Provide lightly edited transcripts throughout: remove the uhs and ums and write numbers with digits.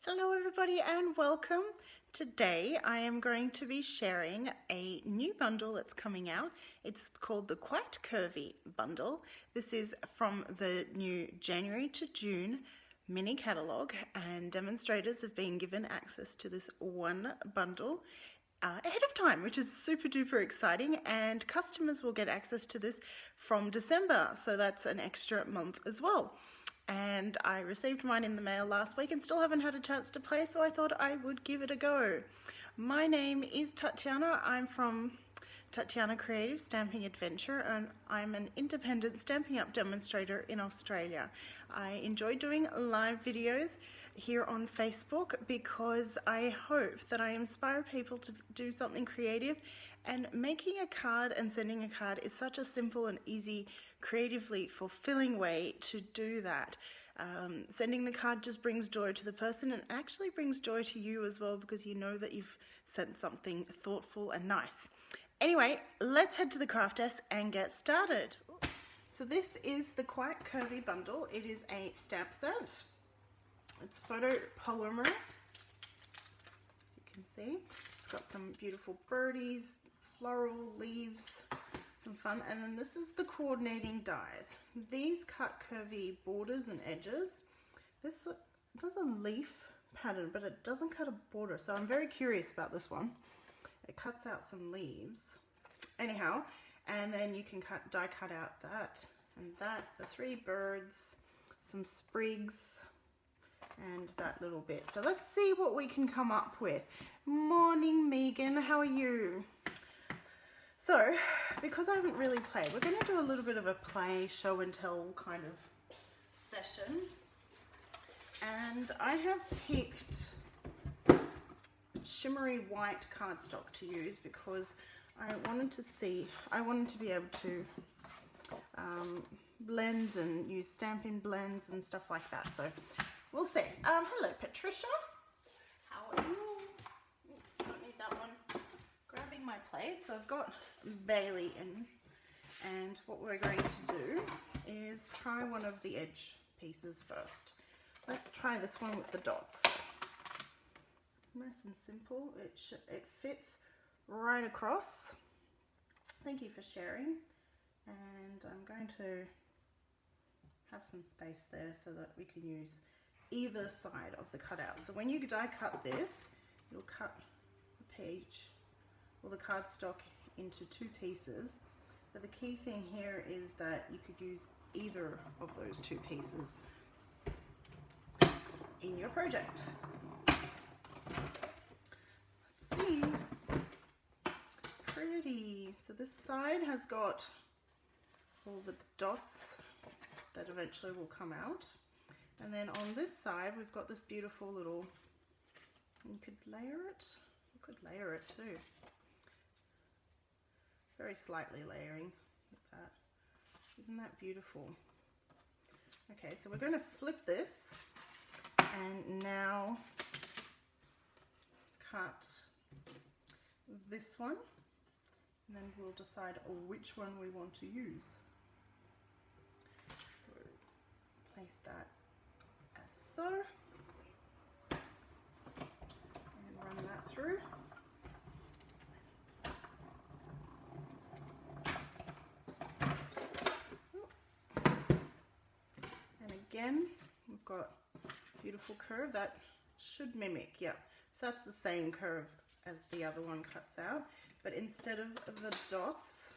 Hello everybody and welcome. Today I am going to be sharing a new bundle that's coming out. It's called the Quite Curvy bundle. This is from the new January to June mini catalogue, and demonstrators have been given access to this one bundle ahead of time, which is super duper exciting, and customers will get access to this from December, so that's an extra month as well. And I received mine in the mail last week and still haven't had a chance to play, so I thought I would give it a go. My name is Tatiana. I'm from Tatiana Creative Stamping Adventure, and I'm an independent Stampin' Up! Demonstrator in Australia. I enjoy doing live videos here on Facebook because I hope that I inspire people to do something creative, and making a card and sending a card is such a simple and easy, creatively fulfilling way to do that. Sending the card just brings joy to the person and actually brings joy to you as well, because you know that you've sent something thoughtful and nice. Anyway, let's head to the craft desk and get started. So this is the Quite Curvy bundle. It is a stamp set. It's photo polymer, as you can see. It's got some beautiful birdies, floral leaves, some fun, and then this is the coordinating dies. These cut curvy borders and edges. This does a leaf pattern, but it doesn't cut a border, so I'm very curious about this one. It cuts out some leaves. Anyhow, and then you can die cut out that and that, the three birds, some sprigs, and that little bit. So let's see what we can come up with. Morning, Megan, how are you? So, because I haven't really played, we're going to do a little bit of a play, show and tell kind of session. And I have picked shimmery white cardstock to use because I wanted to be able to blend and use Stampin' blends and stuff like that. So we'll see. Hello, Patricia. How are you? Don't need that one. Grabbing my plate. So I've got Bailey in, and what we're going to do is try one of the edge pieces first. Let's try this one with the dots. Nice and simple. It fits right across. Thank you for sharing. And I'm going to have some space there so that we can use either side of the cutout. So when you die cut this, you'll cut the page or the cardstock into two pieces. But the key thing here is that you could use either of those two pieces in your project. Let's see. Pretty. So this side has got all the dots that eventually will come out. And then on this side, we've got this beautiful little, you could layer it. You could layer it too. Very slightly layering with that. Isn't that beautiful? Okay, so we're going to flip this and now cut this one, and then we'll decide which one we want to use. So place that as so, and run that through. And again, we've got beautiful curve that should mimic, yeah. So that's the same curve as the other one cuts out, but instead of the dots,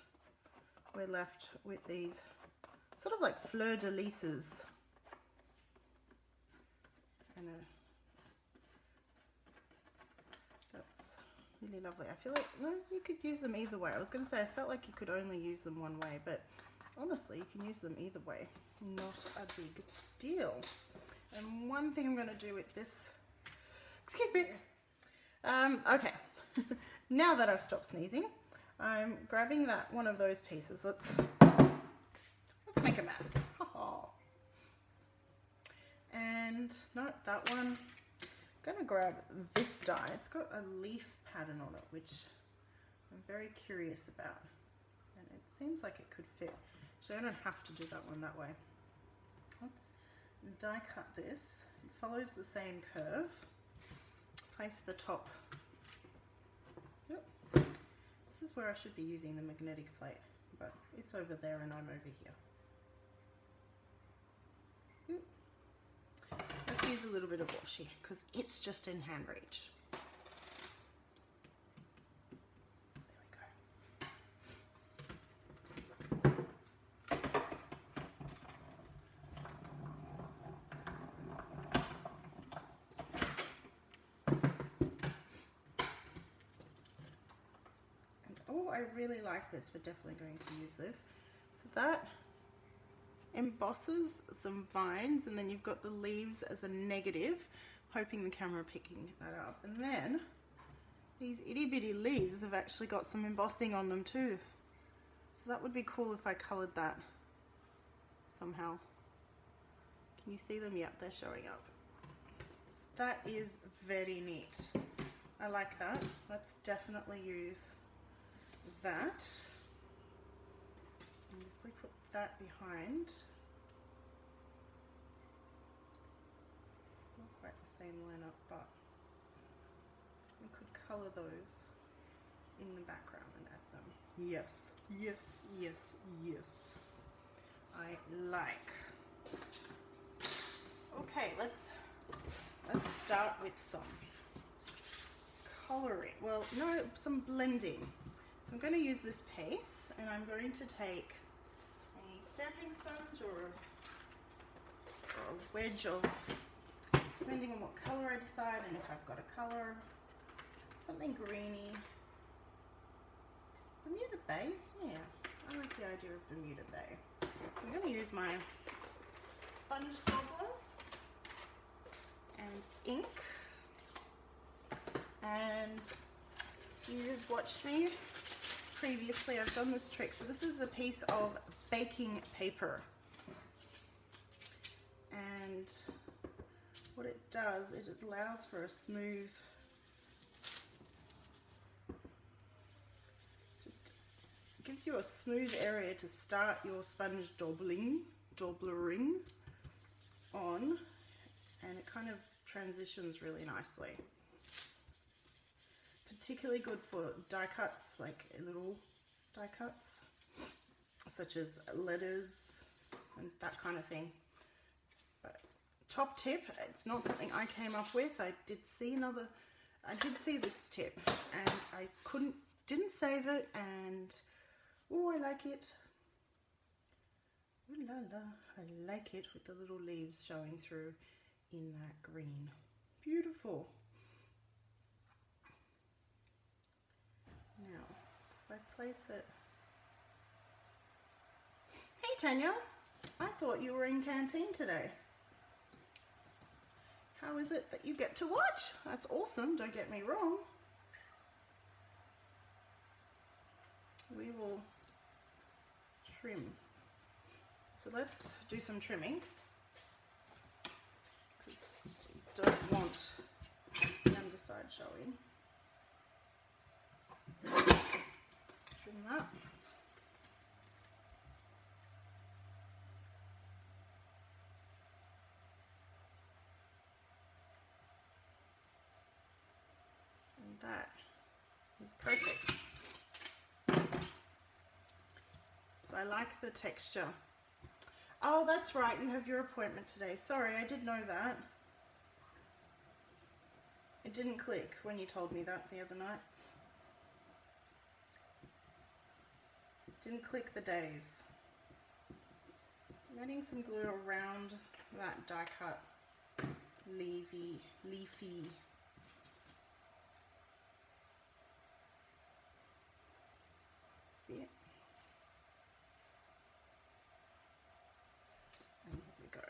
we're left with these sort of like fleur-de-lises. And that's really lovely. I feel like, no, you could use them either way. I was going to say, I felt like you could only use them one way, but honestly, you can use them either way. Not a big deal. And one thing I'm going to do with this, excuse me, okay, now that I've stopped sneezing, I'm grabbing that one of those pieces. Let's make a mess. And no, that one. I'm going to grab this die. It's got a leaf pattern on it, which I'm very curious about. And it seems like it could fit. So I don't have to do that one that way. Let's die cut this. It follows the same curve. place the top. Yep. This is where I should be using the magnetic plate, but it's over there and I'm over here. Yep. Let's use a little bit of washi because it's just in hand reach. Oh, I really like this. We're definitely going to use this. So that embosses some vines, and then you've got the leaves as a negative, hoping the camera picking that up. And then these itty bitty leaves have actually got some embossing on them too. So that would be cool if I colored that somehow. Can you see them? Yep, they're showing up. So that is very neat. I like that. Let's definitely use that. And if we put that behind, it's not quite the same lineup, but we could color those in the background and add them. Yes, yes, yes, yes. I like. Okay, let's start with some coloring. Well, no, some blending. So I'm going to use this piece, and I'm going to take a stamping sponge or a wedge of, depending on what color I decide, and if I've got a color, something greeny. Bermuda Bay, yeah, I like the idea of Bermuda Bay. So I'm going to use my sponge gobbler and ink, and you've watched me previously, I've done this trick. So this is a piece of baking paper, and what it does is it allows for a smooth, just gives you a smooth area to start your sponge dobblering on, and it kind of transitions really nicely. Particularly good for die cuts, like little die cuts, such as letters and that kind of thing. But top tip, it's not something I came up with. I did see this tip, and I didn't save it, and oh, I like it. Ooh la la, I like it with the little leaves showing through in that green. Beautiful. Now, if I place it... Hey Tanya, I thought you were in canteen today. How is it that you get to watch? That's awesome, don't get me wrong. We will trim. So let's do some trimming, because we don't want the underside showing. Trim that. And that is perfect. So I like the texture. Oh, that's right, you have your appointment today. Sorry, I did know that. It didn't click when you told me that the other night. Didn't click the days. I'm adding some glue around that die cut leafy bit. And here we go.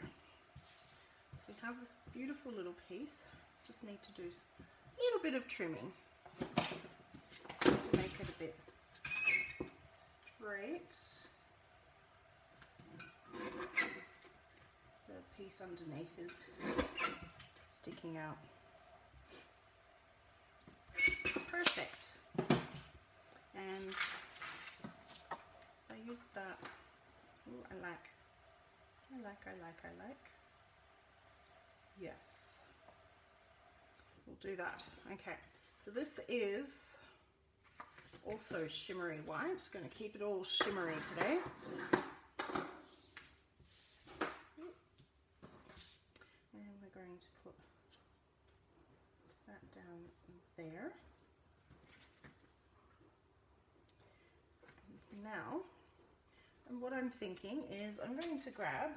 So we have this beautiful little piece. Just need to do a little bit of trimming to make it a bit straight. The piece underneath is sticking out. Perfect. And I use that. Ooh, I like. Yes. we'll do that. Okay, so this is also shimmery white. Going to keep it all shimmery today. And we're going to put that down there. And now, and what I'm thinking is I'm going to grab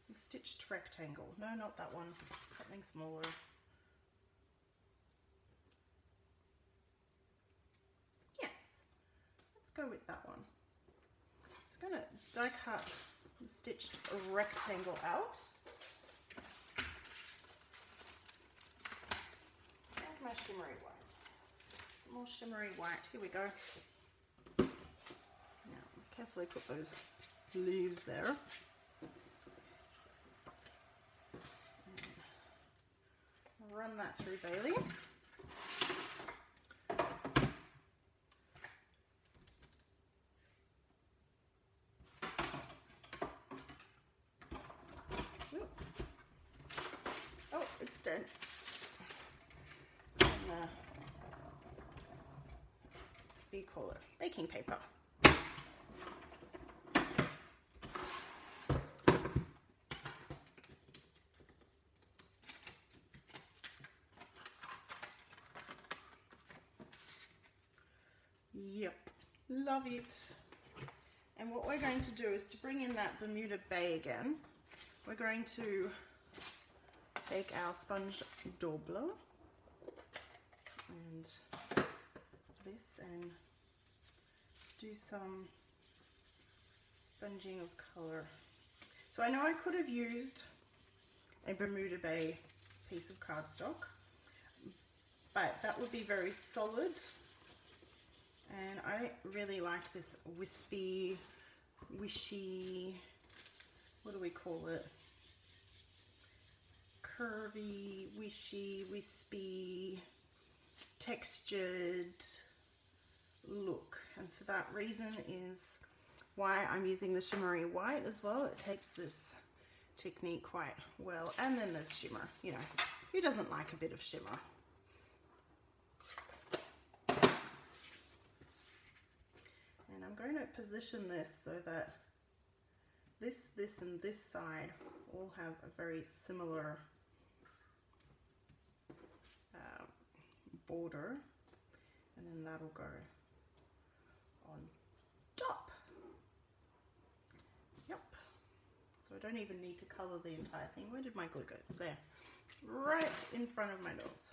a stitched rectangle. No, not that one. Something smaller. Yes, let's go with that one. I'm going to die cut the stitched rectangle out. There's my shimmery white. Some more shimmery white. Here we go. Now, carefully put those leaves there. Run that through Bailey. Oh, it's done. And what do you call it? Baking paper. Yep, love it. And what we're going to do is to bring in that Bermuda Bay again. We're going to take our sponge daubler and this and do some sponging of color. So I know I could have used a Bermuda Bay piece of cardstock, but that would be very solid. And I really like this wispy, wishy, what do we call it? Curvy, wishy, wispy, textured look. And for that reason is why I'm using the shimmery white as well. It takes this technique quite well. And then there's shimmer, you know, who doesn't like a bit of shimmer? And I'm going to position this so that this, and this side all have a very similar border, and then that'll go on top. Yep. So I don't even need to color the entire thing. Where did my glue go? There. Right in front of my nose.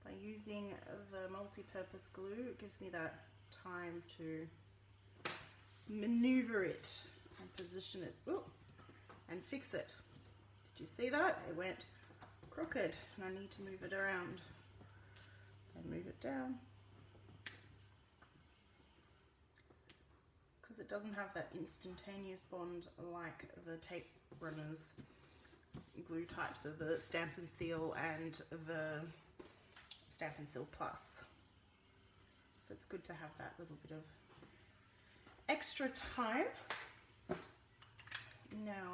By using the multi-purpose glue, it gives me that time to maneuver it and position it. Ooh, and fix it. Did you see that? It went crooked and I need to move it around and move it down because it doesn't have that instantaneous bond like the tape runners glue types of the Stamp and Seal and the Stamp and Seal Plus. So it's good to have that little bit of extra time. Now,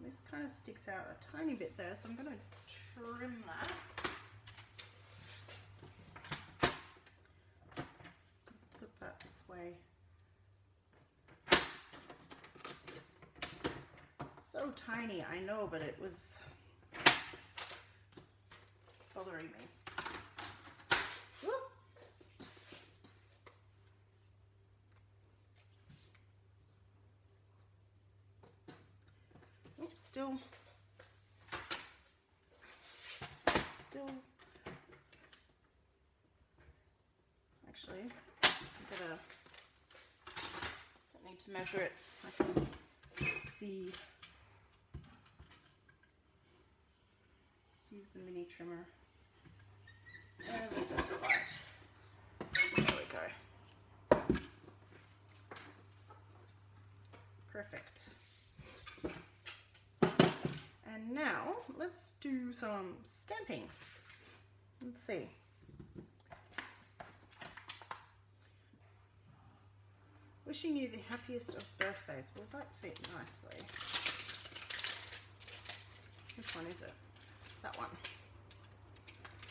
this kind of sticks out a tiny bit there, so I'm going to trim that. Flip that this way. So tiny, I know, but it was bothering me. Whoop. Oops, still, actually, don't need to measure it. I can see. Just use the mini trimmer. Ever so slight. There we go. Perfect. And now let's do some stamping. Let's see. Wishing you the happiest of birthdays. Will that fit nicely? Which one is it? That one.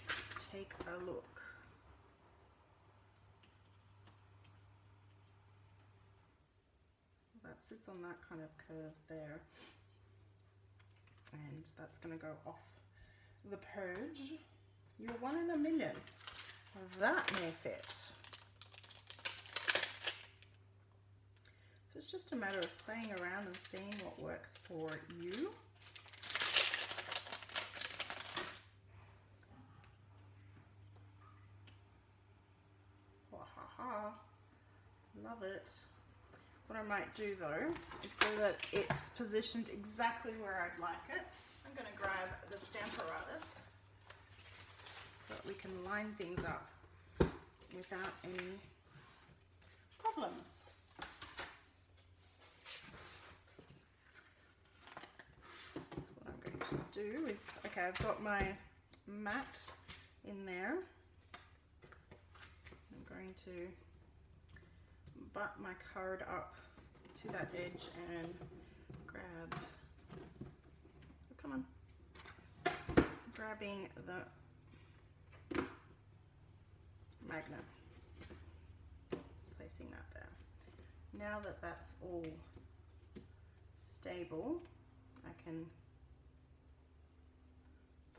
Let's take a look. That sits on that kind of curve there. And that's going to go off the purge. You're 1 in a million. That may fit. So it's just a matter of playing around and seeing what works for you. Wahaha. Love it. What I might do though is so that it's positioned exactly where I'd like it, I'm going to grab the Stamparatus so that we can line things up without any problems. So what I'm going to do is, okay, I've got my mat in there. I'm going to butt my card up to that edge and grab, oh, come on, grabbing the magnet, placing that there. Now that that's all stable, I can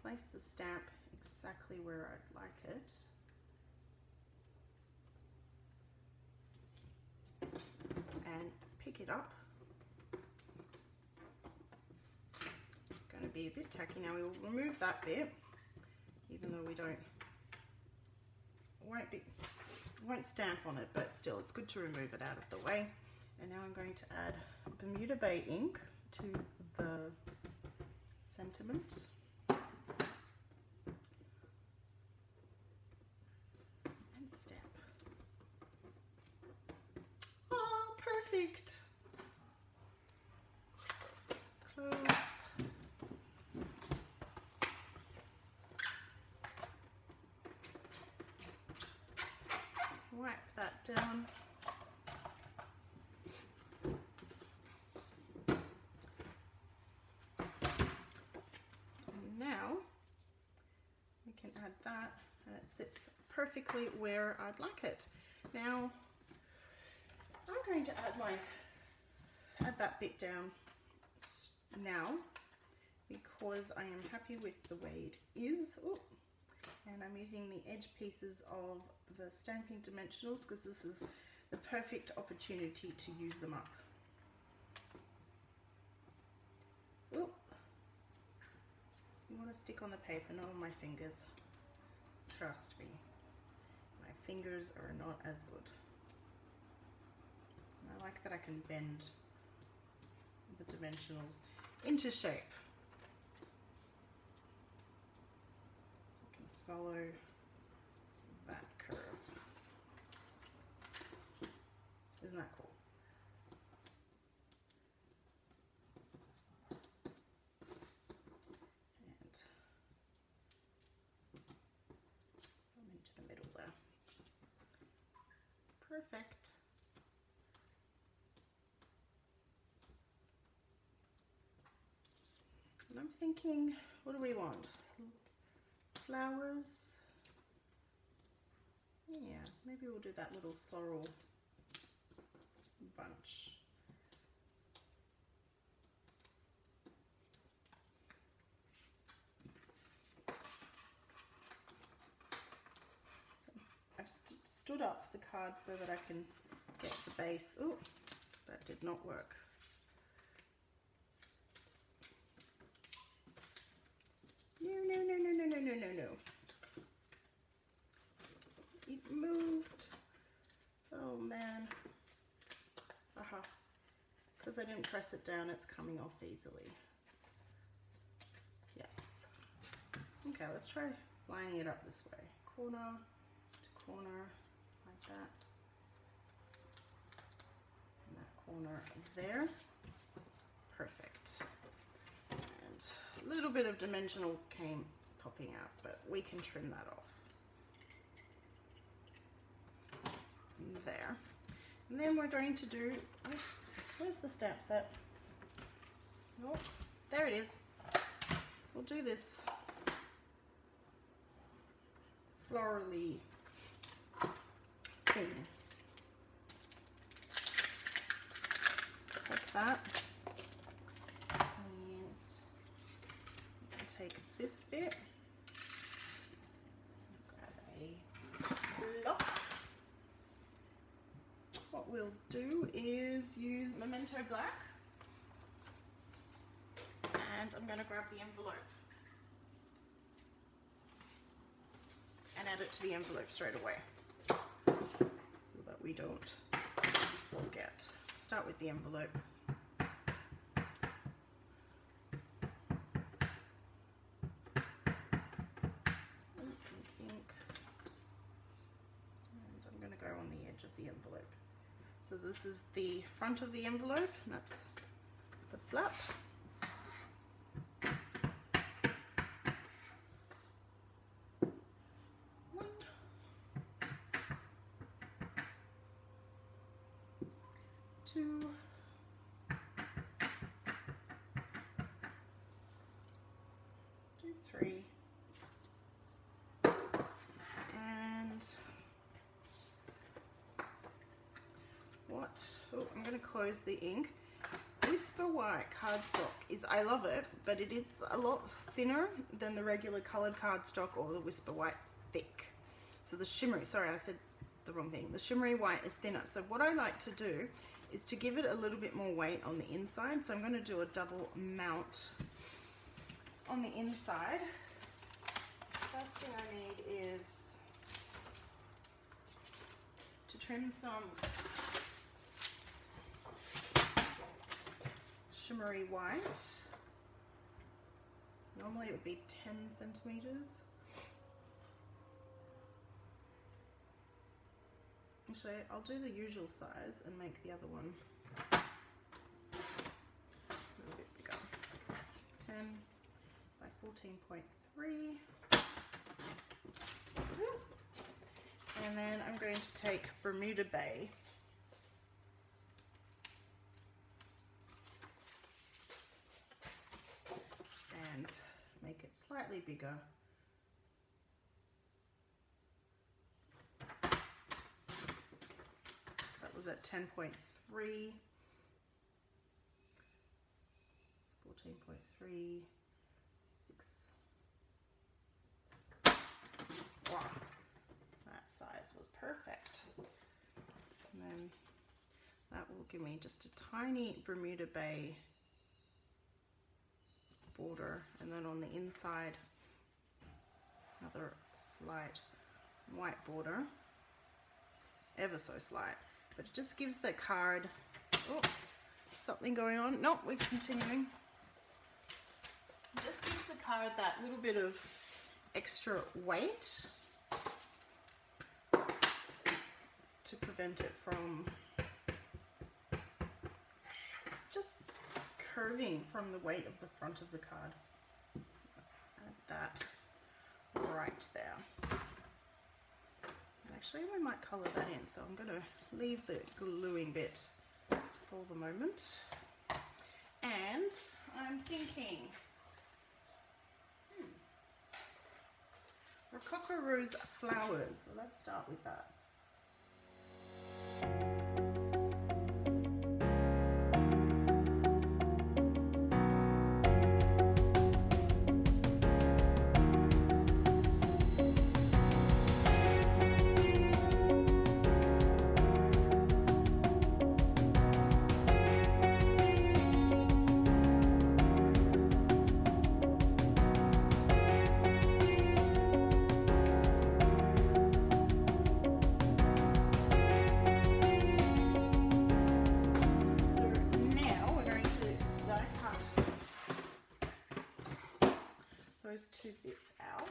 place the stamp exactly where I'd like it. And pick it up. It's going to be a bit tacky. Now we will remove that bit, even though we won't stamp on it, but still it's good to remove it out of the way. And now I'm going to add Bermuda Bay ink to the sentiment. And stamp. Oh, perfect. Close. Wipe that down. And now we can add that, and it sits perfectly where I'd like it. Now I'm going to add that bit down now because I am happy with the way it is. Ooh. And I'm using the edge pieces of the Stamping Dimensionals because this is the perfect opportunity to use them up. Ooh. You want to stick on the paper, not on my fingers. Trust me, my fingers are not as good. And I like that I can bend the dimensionals into shape. Follow that curve. Isn't that cool? And some into the middle there. Perfect. And I'm thinking, what do we want? Flowers. Yeah, maybe we'll do that little floral bunch. So I've stood up the card so that I can get the base. Oh, that did not work. No. It moved. Oh man. Aha. Because I didn't press it down, it's coming off easily. Yes. Okay, let's try lining it up this way. Corner to corner, like that. And that corner there. Perfect. And a little bit of dimensional came popping out, but we can trim that off. There. And then we're going to do, where's the stamp set? Oh, there it is. We'll do this florally thing. Like that. And take this bit. Grab a block. What we'll do is use Memento Black. And I'm going to grab the envelope and add it to the envelope straight away so that we don't forget. Start with the envelope. I think, and I'm going to go on the edge of the envelope. So this is the front of the envelope, and that's the flap. 2, 3, and what? Oh, I'm going to close the ink. Whisper White cardstock is, I love it, but it is a lot thinner than the regular colored cardstock or the Whisper White thick. So the shimmery, sorry, I said the wrong thing. The shimmery white is thinner. So what I like to do is to give it a little bit more weight on the inside. So I'm going to do a double mount on the inside. First thing I need is to trim some shimmery white. Normally it would be 10 centimeters. Actually, I'll do the usual size and make the other one a little bit bigger. 10 by 14.3. And then I'm going to take Bermuda Bay. And make it slightly bigger. So that was at 10.3. It's 14.3. 6. Wow, that size was perfect. And then that will give me just a tiny Bermuda Bay border, and then on the inside another slight white border, ever so slight, but it just gives the card, oh, something going on, nope, we're continuing, it just gives the card that little bit of extra weight to prevent it from just curving from the weight of the front of the card. Add that right there. Actually, we might colour that in, so I'm going to leave the gluing bit for the moment. And I'm thinking, Rococo Rose flowers. So let's start with that. Those two bits out.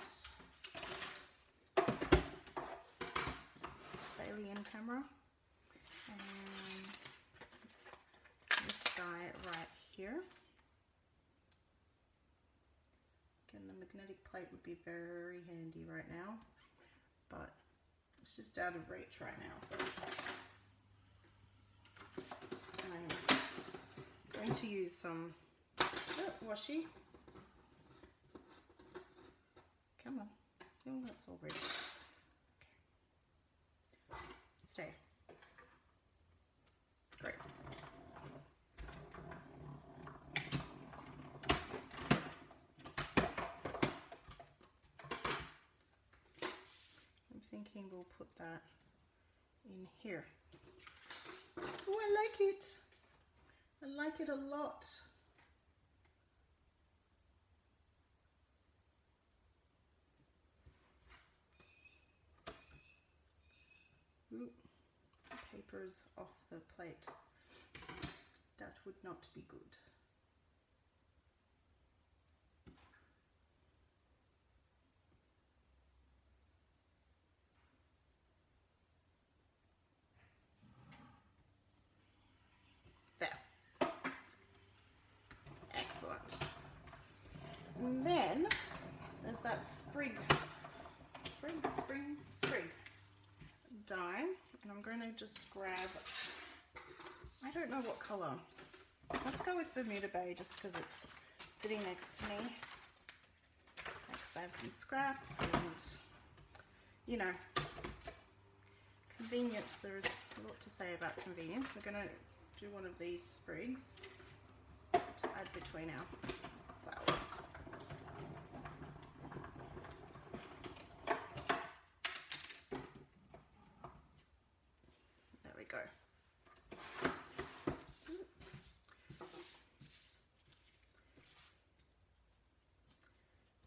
Alien camera, and it's this guy right here. Again, the magnetic plate would be very handy right now, but it's just out of reach right now. So and I'm going to use some washi. Come on. Oh, that's all ready. Okay. Stay. Great. I'm thinking we'll put that in here. Oh, I like it. I like it a lot. Ooh, the paper's off the plate. That would not be good. There. Excellent. And then there's that sprig die, and I'm going to just grab, I don't know what color. Let's go with Bermuda Bay just because it's sitting next to me. Because I have some scraps and, you know, convenience. There's a lot to say about convenience. We're going to do one of these sprigs to add between our flowers. There we go.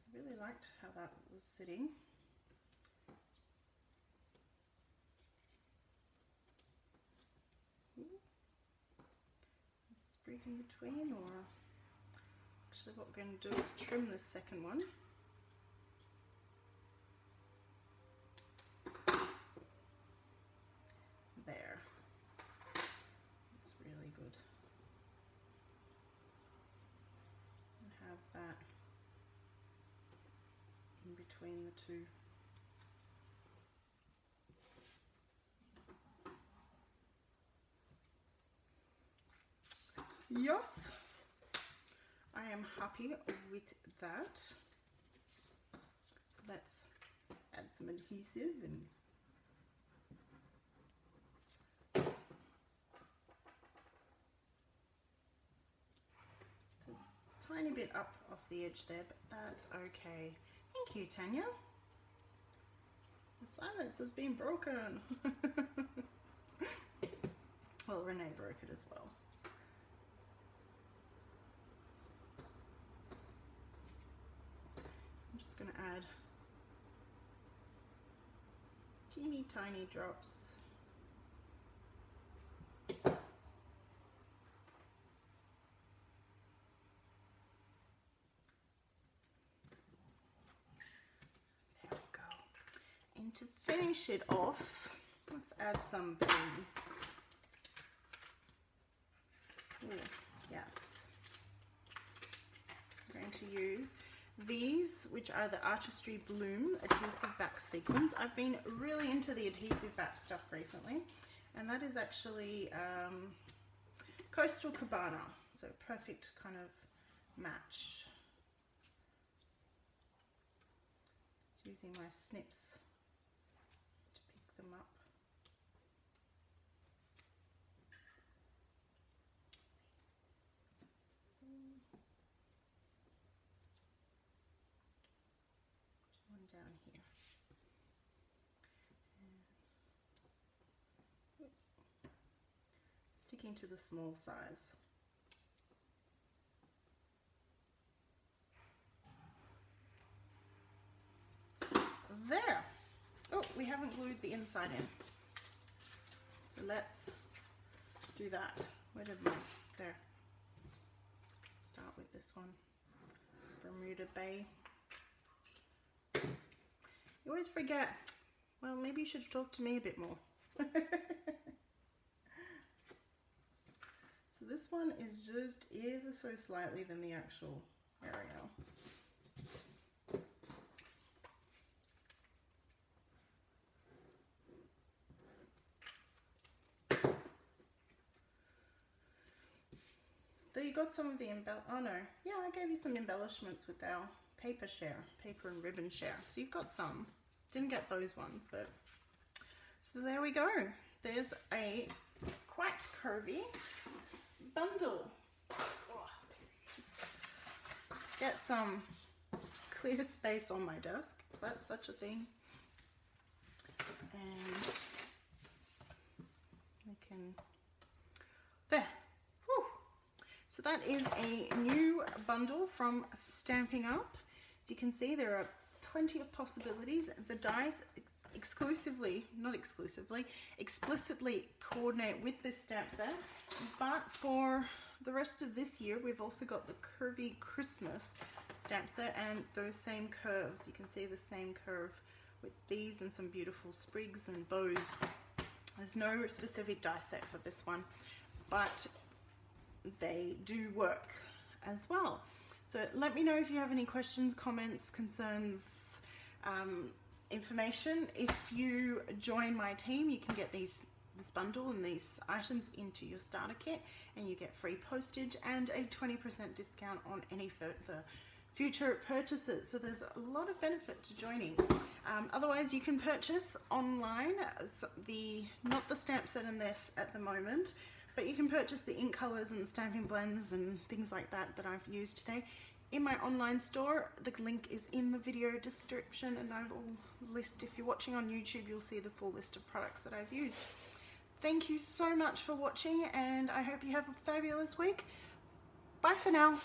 I really liked how that was sitting. Sprig in between, or actually what we're going to do is trim this second one. There. It's really good. And have that in between the two. Yes, I am happy with that. So let's add some adhesive and so it's a tiny bit up off the edge there, but that's okay. Thank you, Tanya. The silence has been broken. Well, Renee broke it as well. I'm just going to add teeny tiny drops. And to finish it off, let's add some blue. Ooh, yes. I'm going to use these, which are the Artistry Bloom adhesive back sequins. I've been really into the adhesive back stuff recently, and that is actually Coastal Cabana, so perfect kind of match. Just using my snips to pick them up. One down here. And sticking to the small size. There. Oh, we haven't glued the inside in. So let's do that. Where did my, there. Let's start with this one. Bermuda Bay. You always forget. Well, maybe you should have talked to me a bit more. So this one is just ever so slightly than the actual Ariel. you got some of the oh no, yeah, I gave you some embellishments with our paper and ribbon share. So you've got some. Didn't get those ones, but so there we go. There's a quite curvy bundle. Oh, just get some clear space on my desk. Is that such a thing? And we can, there. Whew. So that is a new bundle from Stamping Up. As you can see, there are plenty of possibilities. The dies explicitly coordinate with this stamp set, but for the rest of this year we've also got the Curvy Christmas stamp set and those same curves. You can see the same curve with these and some beautiful sprigs and bows. There's no specific die set for this one, but they do work as well. So let me know if you have any questions, comments, concerns, information. If you join my team, you can get this bundle and these items into your starter kit, and you get free postage and a 20% discount on any further future purchases. So there's a lot of benefit to joining. Otherwise, you can purchase online not the stamp set in this at the moment, but you can purchase the ink colors and stamping blends and things like that I've used today in my online store. The link is in the video description, and I will list, if you're watching on YouTube, you'll see the full list of products that I've used. Thank you so much for watching, and I hope you have a fabulous week. Bye for now.